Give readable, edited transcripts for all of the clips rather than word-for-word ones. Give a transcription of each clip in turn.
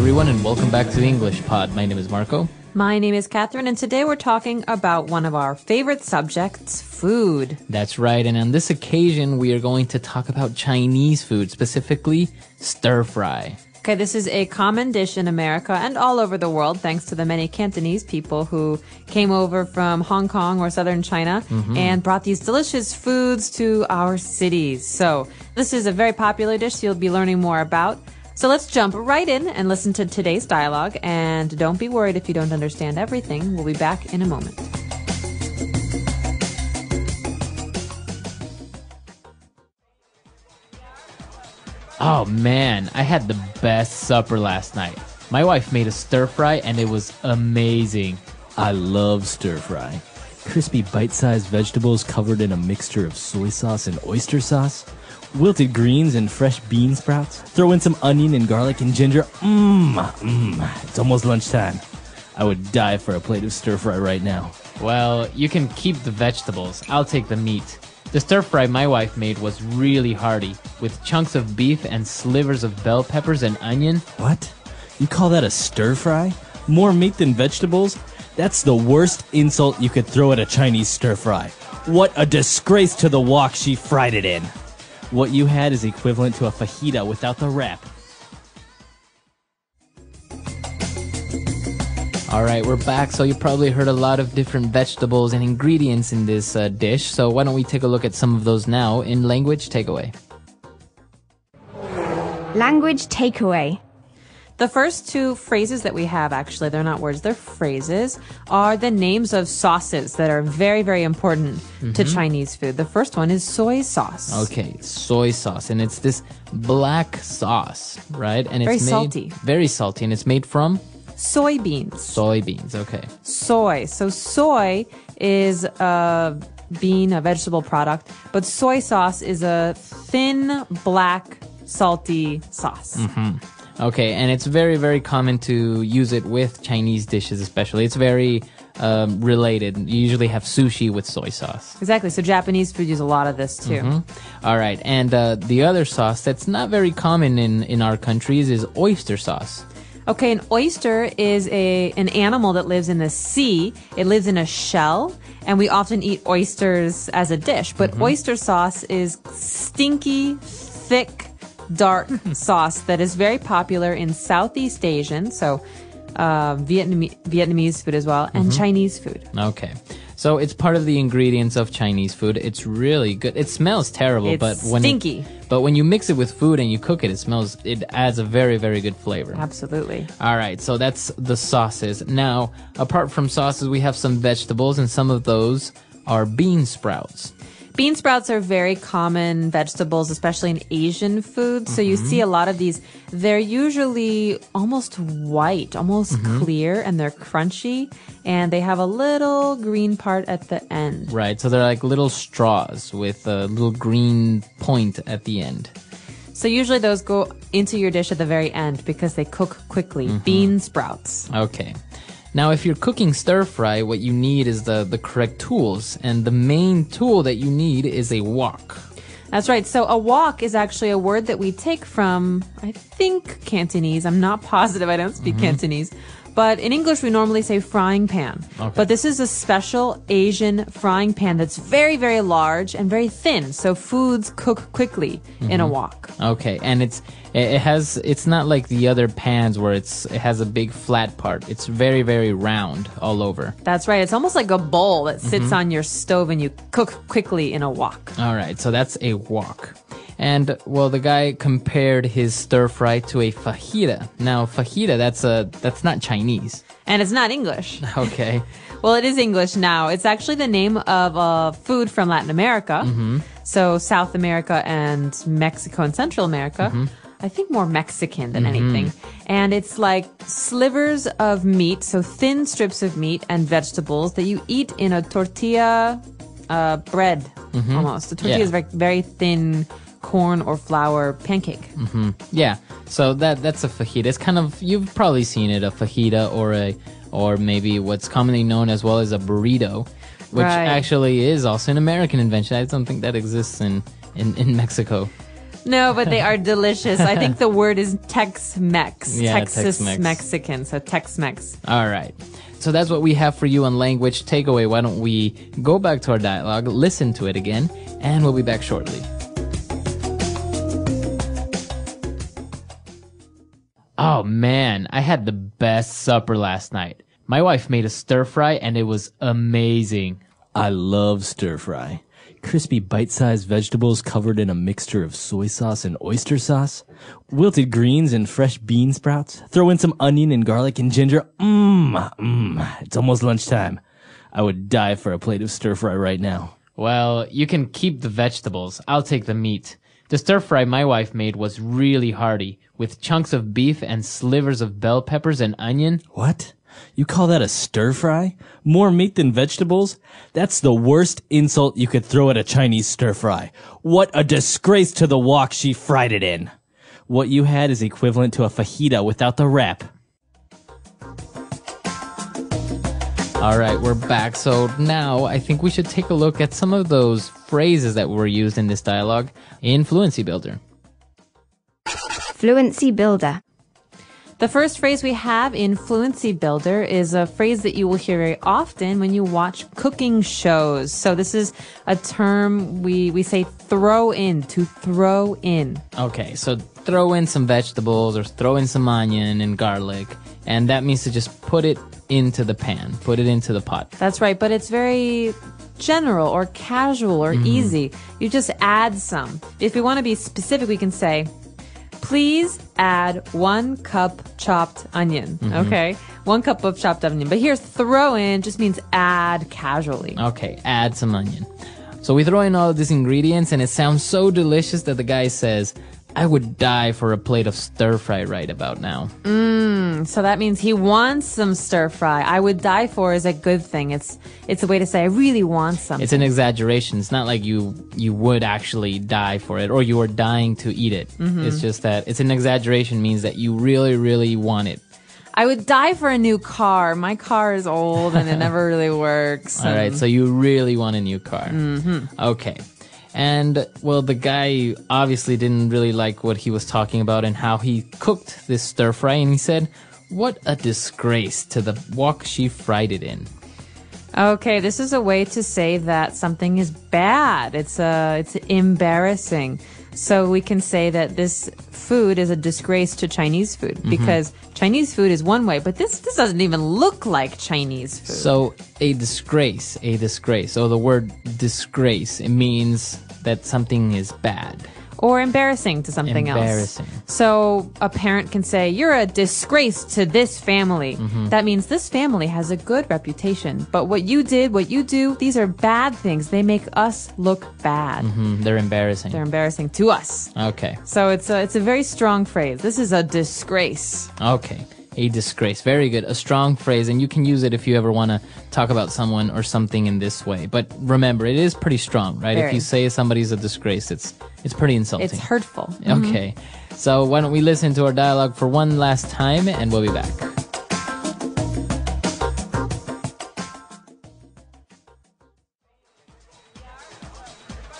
everyone, and welcome back to EnglishPod. My name is Marco. My name is Catherine, and today we're talking about one of our favorite subjects, food. That's right, and on this occasion, we are going to talk about Chinese food, specifically stir-fry. Okay, this is a common dish in America and all over the world, thanks to the many Cantonese people who came over from Hong Kong or southern China and brought these delicious foods to our cities. So this is a very popular dish you'll be learning more about. So let's jump right in and listen to today's dialogue. And don't be worried if you don't understand everything. We'll be back in a moment. Oh man, I had the best supper last night. My wife made a stir-fry and it was amazing. I love stir-fry. Crispy bite-sized vegetables covered in a mixture of soy sauce and oyster sauce. Wilted greens and fresh bean sprouts. Throw in some onion and garlic and ginger. It's almost lunchtime. I would die for a plate of stir-fry right now. Well, you can keep the vegetables. I'll take the meat. The stir-fry my wife made was really hearty, with chunks of beef and slivers of bell peppers and onion. What? You call that a stir-fry? More meat than vegetables? That's the worst insult you could throw at a Chinese stir-fry. What a disgrace to the wok she fried it in. What you had is equivalent to a fajita without the wrap. All right, we're back. So you probably heard a lot of different vegetables and ingredients in this dish. So why don't we take a look at some of those now in language takeaway. Language takeaway. The first two phrases that we have, actually, they're not words, they're phrases, are the names of sauces that are very, very important to Chinese food. The first one is soy sauce. Okay, soy sauce. And it's this black sauce, right? And it's Very made salty. Very salty. And it's made from Soybeans. soybeans. Okay. Soy. So soy is a bean, a vegetable product, but soy sauce is a thin, black, salty sauce. Okay, and it's very, very common to use it with Chinese dishes especially. It's very related. You usually have sushi with soy sauce. Exactly. So Japanese food use a lot of this too. All right, and the other sauce that's not very common in our countries is oyster sauce. Okay, an oyster is an animal that lives in the sea. It lives in a shell, and we often eat oysters as a dish. But oyster sauce is stinky, thick, dark sauce that is very popular in Southeast Asian, so Vietnamese food as well, and Chinese food. Okay. So it's part of the ingredients of Chinese food. It's really good. It smells terrible, It's stinky. But when you mix it with food and you cook it, it adds a very, very good flavor. Absolutely. All right, so that's the sauces. Now, apart from sauces, we have some vegetables, and some of those are bean sprouts. Bean sprouts are very common vegetables, especially in Asian food. So you see a lot of these. They're usually almost white, almost clear, and they're crunchy. And they have a little green part at the end. Right, so they're like little straws with a little green point at the end. So usually those go into your dish at the very end because they cook quickly. Bean sprouts. Okay. Now, if you're cooking stir-fry, what you need is the correct tools. And the main tool that you need is a wok. That's right. So a wok is actually a word that we take from, I think, Cantonese. I'm not positive. I don't speak Cantonese. But in English, we normally say frying pan. Okay. But this is a special Asian frying pan that's very, very large and very thin. So foods cook quickly in a wok. Okay, and it's not like the other pans where it has a big flat part. It's very, very round all over. That's right. It's almost like a bowl that sits on your stove and you cook quickly in a wok. All right, so that's a wok. And, well, the guy compared his stir-fry to a fajita. Now, fajita, that's not Chinese. And it's not English. Okay. Well, it is English now. It's actually the name of a food from Latin America. So South America and Mexico and Central America. I think more Mexican than anything. And it's like slivers of meat, so thin strips of meat and vegetables that you eat in a tortilla bread almost. The tortilla is very, very thin corn or flour pancake. Yeah, so that's a fajita. It's kind of, you've probably seen it, a fajita or maybe what's commonly known as well as a burrito, which actually is also an American invention. I don't think that exists in Mexico. No, but they are delicious. I think the word is Tex-Mex. Yeah, Texas Tex-Mex. Mexican, so Tex-Mex. All right. So that's what we have for you on language takeaway. Why don't we go back to our dialogue, listen to it again, and we'll be back shortly. Oh man, I had the best supper last night. My wife made a stir fry and it was amazing. I love stir fry. Crispy bite-sized vegetables covered in a mixture of soy sauce and oyster sauce. Wilted greens and fresh bean sprouts. Throw in some onion and garlic and ginger. It's almost lunchtime. I would die for a plate of stir fry right now. Well, you can keep the vegetables. I'll take the meat. The stir fry my wife made was really hearty, with chunks of beef and slivers of bell peppers and onion. What? You call that a stir fry? More meat than vegetables? That's the worst insult you could throw at a Chinese stir fry. What a disgrace to the wok she fried it in. What you had is equivalent to a fajita without the wrap. All right, we're back. So now I think we should take a look at some of those phrases that were used in this dialogue in Fluency Builder. Fluency Builder. The first phrase we have in Fluency Builder is a phrase that you will hear very often when you watch cooking shows. So this is a term we say throw in, to throw in. Okay, so throw in some vegetables or throw in some onion and garlic, and that means to just put it into the pan, put it into the pot. That's right, but it's very general or casual or easy. You just add some. If we want to be specific, we can say, please add 1 cup chopped onion. Okay, 1 cup of chopped onion. But here, throw in just means add casually. Okay, add some onion. So we throw in all of these ingredients and it sounds so delicious that the guy says, I would die for a plate of stir fry right about now. So that means he wants some stir fry. I would die for is a good thing. It's a way to say I really want something. It's an exaggeration. It's not like you would actually die for it or you are dying to eat it. It's just that it's an exaggeration means that you really, really want it. I would die for a new car. My car is old and it never really works. All right, so you really want a new car. Okay. And, well, the guy obviously didn't really like what he was talking about and how he cooked this stir fry. And he said, what a disgrace to the wok she fried it in. Okay, this is a way to say that something is bad. It's embarrassing. So we can say that this food is a disgrace to Chinese food because Chinese food is one way, but this doesn't even look like Chinese food. So a disgrace. So the word disgrace, it means that something is bad. Or embarrassing to something Embarrassing. else. So a parent can say, you're a disgrace to this family. That means this family has a good reputation. But what you do, these are bad things. They make us look bad. They're embarrassing. They're embarrassing to us. Okay. So it's a very strong phrase. This is a disgrace. Okay. A disgrace. Very good. A strong phrase, and you can use it if you ever want to talk about someone or something in this way. But remember, it is pretty strong, right? Very. If you say somebody's a disgrace, it's pretty insulting. It's hurtful. Okay. So why don't we listen to our dialogue for one last time, and we'll be back.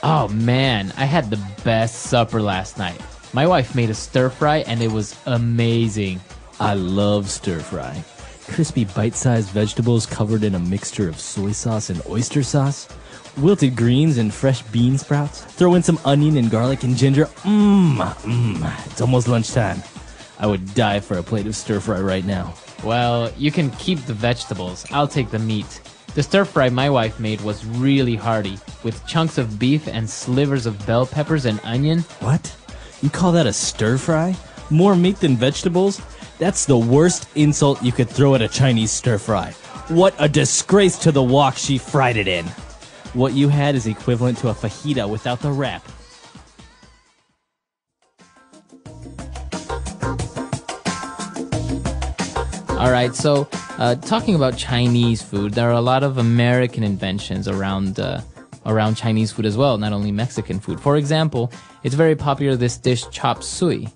Oh man, I had the best supper last night. My wife made a stir fry and it was amazing. I love stir fry. Crispy bite-sized vegetables covered in a mixture of soy sauce and oyster sauce. Wilted greens and fresh bean sprouts. Throw in some onion and garlic and ginger. It's almost lunchtime. I would die for a plate of stir fry right now. Well, you can keep the vegetables. I'll take the meat. The stir fry my wife made was really hearty, with chunks of beef and slivers of bell peppers and onion. What? You call that a stir fry? More meat than vegetables? That's the worst insult you could throw at a Chinese stir fry. What a disgrace to the wok she fried it in. What you had is equivalent to a fajita without the wrap. All right, so talking about Chinese food, there are a lot of American inventions around Chinese food as well, not only Mexican food. For example, it's very popular, this dish, chop suey.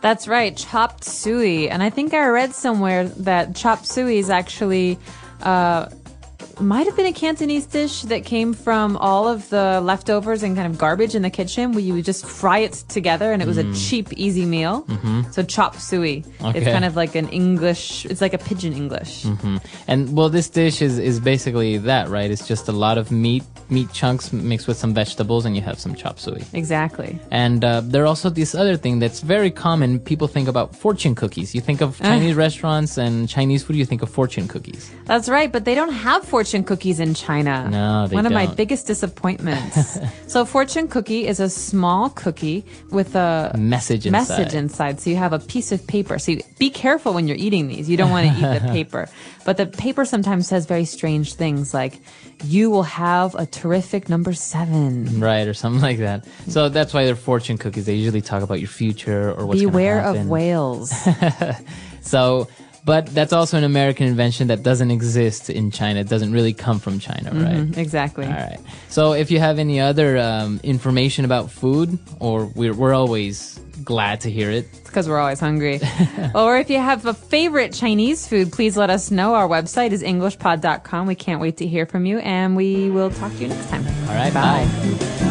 That's right, chopped suey. And I think I read somewhere that chopped suey is actually might have been a Cantonese dish that came from all of the leftovers and kind of garbage in the kitchen where you would just fry it together and it was a cheap, easy meal. So chop suey. Okay. It's kind of like an English, it's like a pidgin English. And well, this dish is basically that, right? It's just a lot of meat chunks mixed with some vegetables, and you have some chop suey. Exactly. And there also this other thing that's very common. People think about fortune cookies. You think of Chinese restaurants and Chinese food, you think of fortune cookies. That's right, but they don't have fortune cookies in China. No, they One of my don't. biggest disappointments. So fortune cookie is a small cookie with a Message inside. So you have a piece of paper. So be careful when you're eating these. You don't want to eat the paper. But the paper sometimes says very strange things like, you will have a terrific number 7. Right, or something like that. So that's why they're fortune cookies. They usually talk about your future or what's going to Beware happen. of whales. So, but that's also an American invention that doesn't exist in China. It doesn't really come from China, right? Exactly. All right. So if you have any other information about food, or we're always glad to hear it. Because we're always hungry. Or if you have a favorite Chinese food, please let us know. Our website is EnglishPod.com. We can't wait to hear from you, and we will talk to you next time. All right, bye.